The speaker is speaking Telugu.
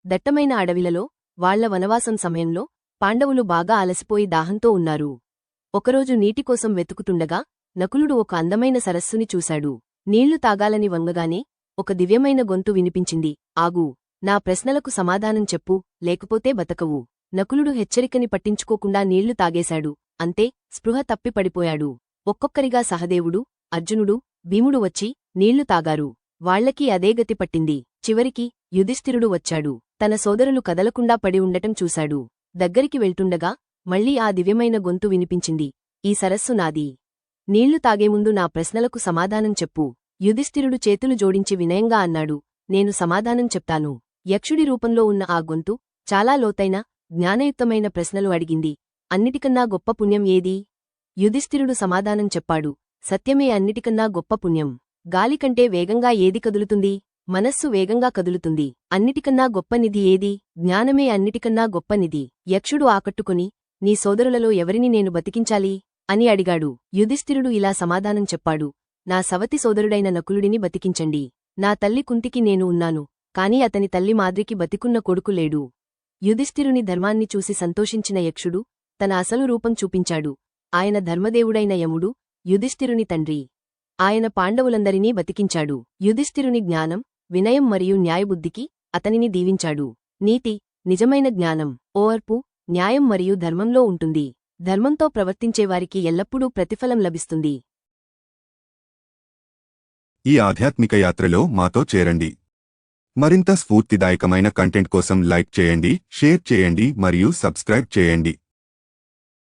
దట్టమైన అడవిలలో వాళ్ల వనవాసం సమయంలో పాండవులు బాగా అలసిపోయి దాహంతో ఉన్నారు. ఒకరోజు నీటికోసం వెతుకుతుండగా నకులుడు ఒక అందమైన సరస్సుని చూశాడు. నీళ్లు తాగాలని వంగగానే ఒక దివ్యమైన గొంతు వినిపించింది. ఆగు, నా ప్రశ్నలకు సమాధానం చెప్పు, లేకపోతే బతకవు. నకులుడు హెచ్చరికని పట్టించుకోకుండా నీళ్లు తాగేశాడు. అంతే, స్పృహ తప్పి పడిపోయాడు. ఒక్కొక్కరిగా సహదేవుడు, అర్జునుడు, భీముడు వచ్చి నీళ్లు తాగారు. వాళ్లకి అదే గతి పట్టింది. చివరికి యుధిష్ఠిరుడు వచ్చాడు. తన సోదరులు కదలకుండా పడి ఉండటం చూశాడు. దగ్గరికి వెళ్తుండగా మళ్లీ ఆ దివ్యమైన గొంతు వినిపించింది. ఈ సరస్సు నాది. నీళ్లు తాగేముందు నా ప్రశ్నలకు సమాధానం చెప్పు. యుధిష్ఠిరుడు చేతులు జోడించి వినయంగా అన్నాడు, నేను సమాధానం చెప్తాను. యక్షుడి రూపంలో ఉన్న ఆ గొంతు చాలా లోతైన, జ్ఞానయుక్తమైన ప్రశ్నలు అడిగింది. అన్నిటికన్నా గొప్ప పుణ్యం ఏది? యుధిష్ఠిరుడు సమాధానం చెప్పాడు, సత్యమే అన్నిటికన్నా గొప్ప పుణ్యం. గాలికంటే వేగంగా ఏది కదులుతుంది? మనస్సు వేగంగా కదులుతుంది. అన్నిటికన్నా గొప్ప నిధి ఏది? జ్ఞానమే అన్నిటికన్నా గొప్ప నిధి. యక్షుడు ఆకట్టుకుని, నీ సోదరులలో ఎవరిని నేను బతికించాలి అని అడిగాడు. యుధిష్ఠిరుడు ఇలా సమాధానం చెప్పాడు, నా సవతి సోదరుడైన నకులుడిని బతికించండి. నా తల్లి కుంతికి నేను ఉన్నాను, కాని అతని తల్లి మాద్రికి బతికున్న కొడుకు లేడు. యుధిష్ఠిరుని ధర్మాన్ని చూసి సంతోషించిన యక్షుడు తన అసలు రూపం చూపించాడు. ఆయన ధర్మదేవుడైన యముడు, యుధిష్ఠిరుని తండ్రి. ఆయన పాండవులందరినీ బతికించాడు. యుధిష్ఠిరుని జ్ఞానం, వినయం మరియు న్యాయబుద్ధికి అతనిని దీవించాడు. నీతి, నిజమైన జ్ఞానం, ఓర్పు, న్యాయం మరియు ధర్మంలో ఉంటుంది. ధర్మంతో ప్రవర్తించేవారికి ఎల్లప్పుడూ ప్రతిఫలం లభిస్తుంది. ఈ ఆధ్యాత్మిక యాత్రలో మాతో చేరండి. మరింత స్ఫూర్తిదాయకమైన కంటెంట్ కోసం లైక్ చేయండి, షేర్ చేయండి మరియు సబ్స్క్రైబ్ చేయండి.